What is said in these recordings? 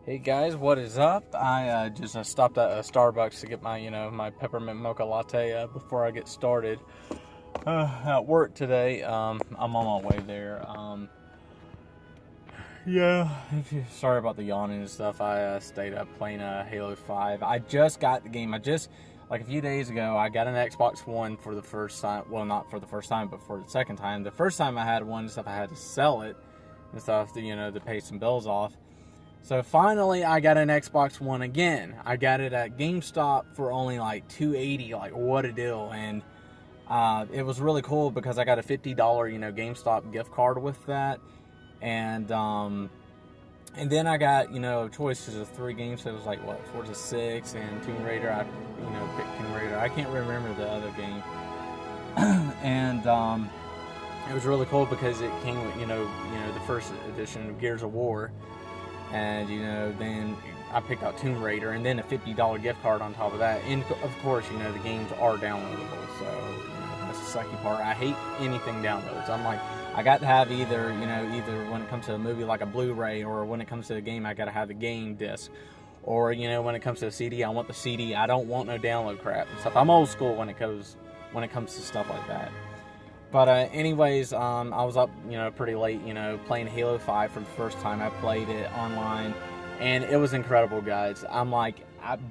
Hey guys, what is up? I just stopped at Starbucks to get my, my peppermint mocha latte before I get started at work today. I'm on my way there. Yeah, sorry about the yawning and stuff. I stayed up playing Halo 5. I just got the game. Like a few days ago, I got an Xbox One for the first time. Well, not for the first time, but for the second time. The first time I had one and stuff, I had to sell it and stuff to pay some bills off. So finally, I got an Xbox One again. I got it at GameStop for only like $280. Like, what a deal! And it was really cool because I got a $50, GameStop gift card with that. And then I got, choices of 3 games. So it was like, what, Forza 6 and Tomb Raider. I picked Tomb Raider. I can't remember the other game. And it was really cool because it came with, the first edition of Gears of War. And, then I picked out Tomb Raider and then a $50 gift card on top of that. And, of course, the games are downloadable. So, that's the sucky part. I hate anything downloads. I'm like, I got to have either when it comes to a movie like a Blu-ray, or when it comes to a game, I got to have the game disc. Or, when it comes to a CD, I want the CD. I don't want no download crap and stuff. I'm old school when it comes to stuff like that. But anyways, I was up, pretty late, playing Halo 5 for the first time. I played it online, and it was incredible, guys. I'm like,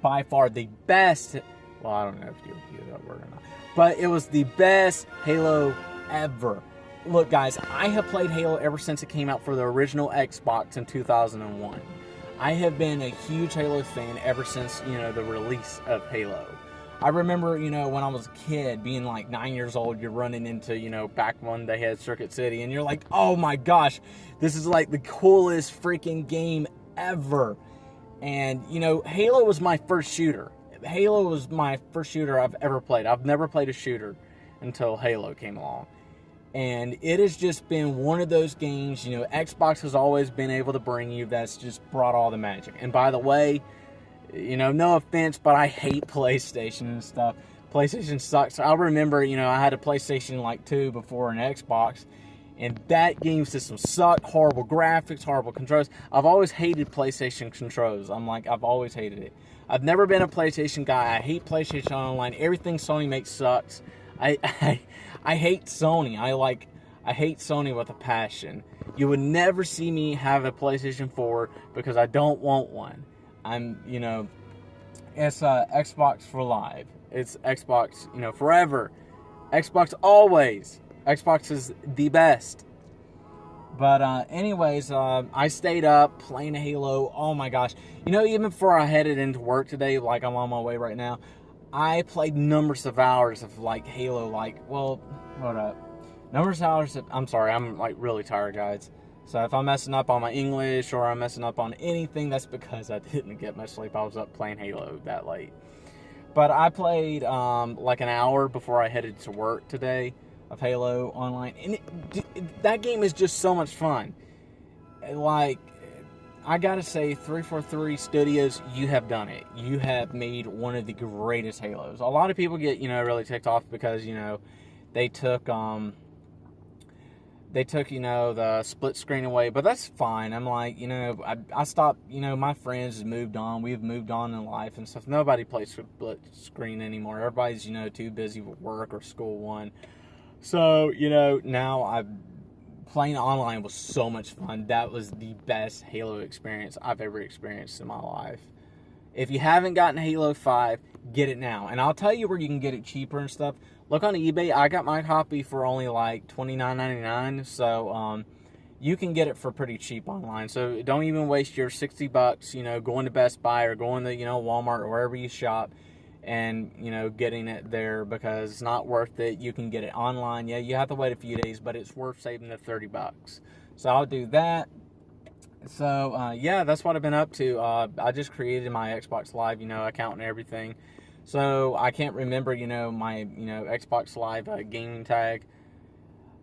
by far the best, well, I don't know if you would use that word or not, but it was the best Halo ever. Look, guys, I have played Halo ever since it came out for the original Xbox in 2001. I have been a huge Halo fan ever since, the release of Halo. I remember, when I was a kid, being like 9 years old, you're running into, back when they had Circuit City, and you're like, oh my gosh, this is like the coolest freaking game ever. And, Halo was my first shooter. Halo was my first shooter I've ever played. I've never played a shooter until Halo came along. And it has just been one of those games, Xbox has always been able to bring you, that's just brought all the magic. And by the way, no offense, but I hate PlayStation and stuff. PlayStation sucks. I remember, I had a PlayStation like 2 before an Xbox, and that game system sucked. Horrible graphics, horrible controls. I've always hated PlayStation controls. I've always hated it. I've never been a PlayStation guy. I hate PlayStation Online. Everything Sony makes sucks. I hate Sony. I hate Sony with a passion. You would never see me have a PlayStation 4 because I don't want one. It's Xbox for life. It's Xbox, forever. Xbox always. Xbox is the best. But anyways, I stayed up playing Halo. Oh my gosh. Even before I headed into work today, like I'm on my way right now, I played numbers of hours of like Halo, hold up. Numbers of hours I'm sorry, I'm like really tired, guys. So if I'm messing up on my English or I'm messing up on anything, that's because I didn't get much sleep. I was up playing Halo that late. But I played like an hour before I headed to work today of Halo Online. And that game is just so much fun. Like, I gotta say, 343 Studios, you have done it. You have made one of the greatest Halos. A lot of people get, really ticked off because, they took the split screen away, but that's fine. I'm like, I stopped, my friends have moved on. We've moved on in life and stuff. Nobody plays split screen anymore. Everybody's, too busy with work or school one. So, now playing online was so much fun. That was the best Halo experience I've ever experienced in my life. If you haven't gotten Halo 5, get it now. And I'll tell you where you can get it cheaper and stuff. Look on eBay. I got my copy for only like $29.99. So you can get it for pretty cheap online. So don't even waste your $60, going to Best Buy or going to, Walmart or wherever you shop and, getting it there, because it's not worth it. You can get it online. Yeah, you have to wait a few days, but it's worth saving the $30. So I'll do that. So, yeah, that's what I've been up to. I just created my Xbox Live, account and everything. So I can't remember, my, Xbox Live gaming tag.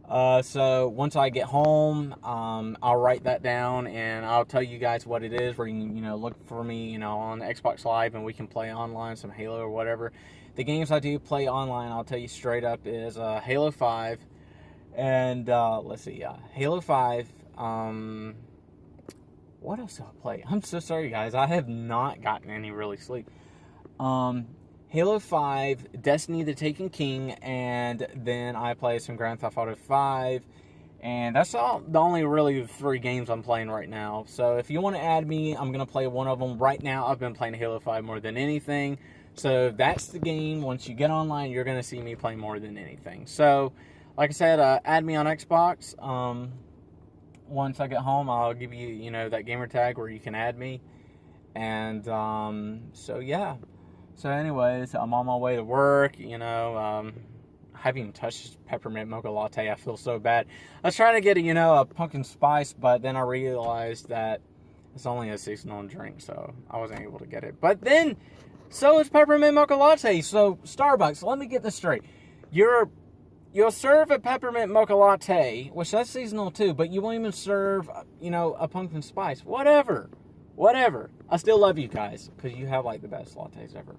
So once I get home, I'll write that down and I'll tell you guys what it is, where you can, look for me, on Xbox Live, and we can play online some Halo or whatever. The games I do play online, I'll tell you straight up, is Halo 5 and let's see, Halo 5, What else do I play? I'm so sorry, guys. I have not gotten any really sleep. Halo 5, Destiny the Taken King, and then I play some Grand Theft Auto 5. And that's the only really 3 games I'm playing right now. So if you want to add me, I'm going to play one of them. Right now, I've been playing Halo 5 more than anything. So that's the game. Once you get online, you're going to see me play more than anything. So, like I said, add me on Xbox. Once I get home, I'll give you, you know, that gamer tag where you can add me. And so, yeah. So anyways, I'm on my way to work, you know. I haven't even touched peppermint mocha latte. I feel so bad. I was trying to get a pumpkin spice, but then I realized that it's only a seasonal drink, so I wasn't able to get it. But then, so is peppermint mocha latte. So Starbucks, let me get this straight. You'll serve a peppermint mocha latte, which that's seasonal too, but you won't even serve, a pumpkin spice. Whatever. I still love you guys, because you have, like, the best lattes ever.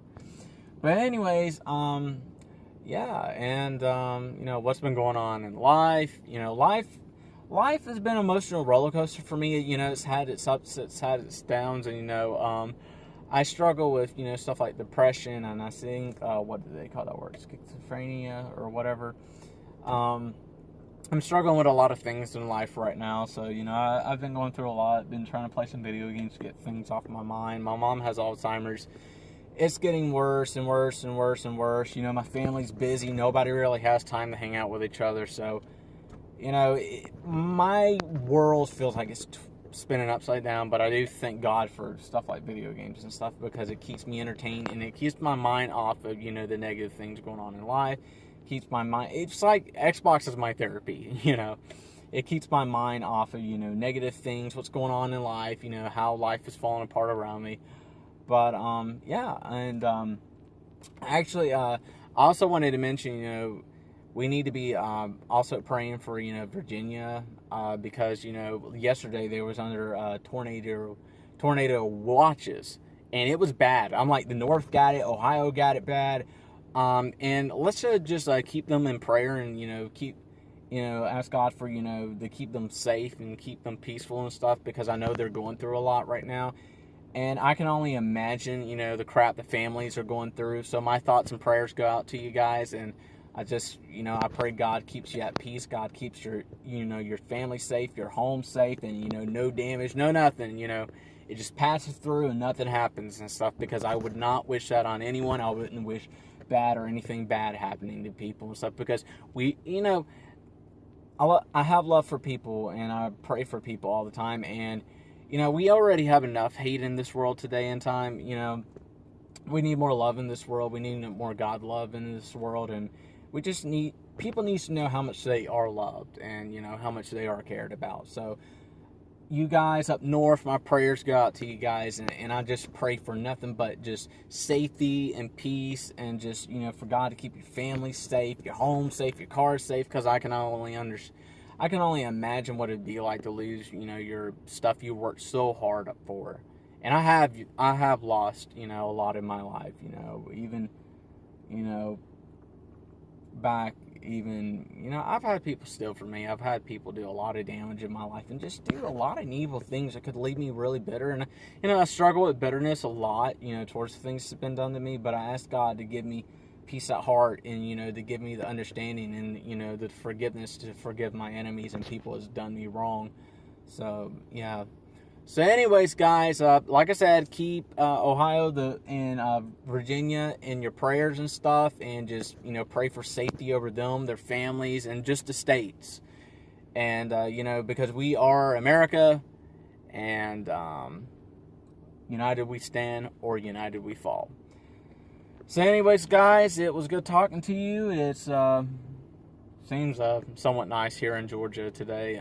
But anyways, yeah, and, what's been going on in life, life has been an emotional roller coaster for me. It's had its ups, it's had its downs, and, I struggle with, stuff like depression, and I think, what do they call that word, schizophrenia, or whatever. I'm struggling with a lot of things in life right now, so, I've been going through a lot, been trying to play some video games to get things off my mind. My mom has Alzheimer's. It's getting worse and worse and worse and worse. My family's busy. Nobody really has time to hang out with each other, so, my world feels like it's spinning upside down, but I do thank God for stuff like video games and stuff, because it keeps me entertained, and it keeps my mind off of, the negative things going on in life. Keeps my mind, it's like Xbox is my therapy. It keeps my mind off of negative things, what's going on in life, how life is falling apart around me. But yeah, and actually I also wanted to mention, we need to be also praying for Virginia, because yesterday there was under tornado watches, and it was bad. I'm like, the North got it, Ohio got it bad. And let's just keep them in prayer, and keep ask God for to keep them safe and keep them peaceful and stuff, because I know they're going through a lot right now, and I can only imagine the crap the families are going through. So my thoughts and prayers go out to you guys, and I just I pray God keeps you at peace. God keeps your your family safe, your home safe, and no damage, no nothing. It just passes through and nothing happens and stuff, because I would not wish that on anyone. I wouldn't wish bad or anything bad happening to people and stuff, because we I have love for people, and I pray for people all the time, and we already have enough hate in this world today and time. We need more love in this world. We need more God love in this world, and we just need people need to know how much they are loved, and how much they are cared about. So you guys up north, my prayers go out to you guys, and I just pray for nothing but just safety and peace, and just for God to keep your family safe, your home safe, your car safe, because I can only imagine what it'd be like to lose your stuff you worked so hard up for. And I have lost a lot in my life, even back. I've had people steal from me. I've had people do a lot of damage in my life, and just do a lot of evil things that could leave me really bitter. And I struggle with bitterness a lot, towards the things that's been done to me. But I ask God to give me peace at heart, and to give me the understanding, and the forgiveness to forgive my enemies and people that's done me wrong. So yeah. So anyways, guys, like I said, keep Ohio and Virginia in your prayers and stuff, and just pray for safety over them, their families, and just the states. And because we are America, and united we stand, or united we fall. So anyways, guys, it was good talking to you. It's seems somewhat nice here in Georgia today.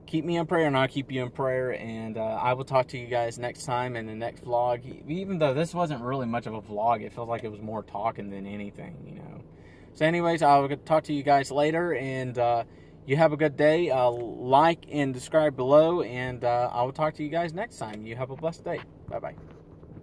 Keep me in prayer, and I'll keep you in prayer, and I will talk to you guys next time in the next vlog. Even though this wasn't really much of a vlog, it feels like it was more talking than anything, So anyways, I'll talk to you guys later, and you have a good day. Like and subscribe below, and I will talk to you guys next time. You have a blessed day. Bye-bye.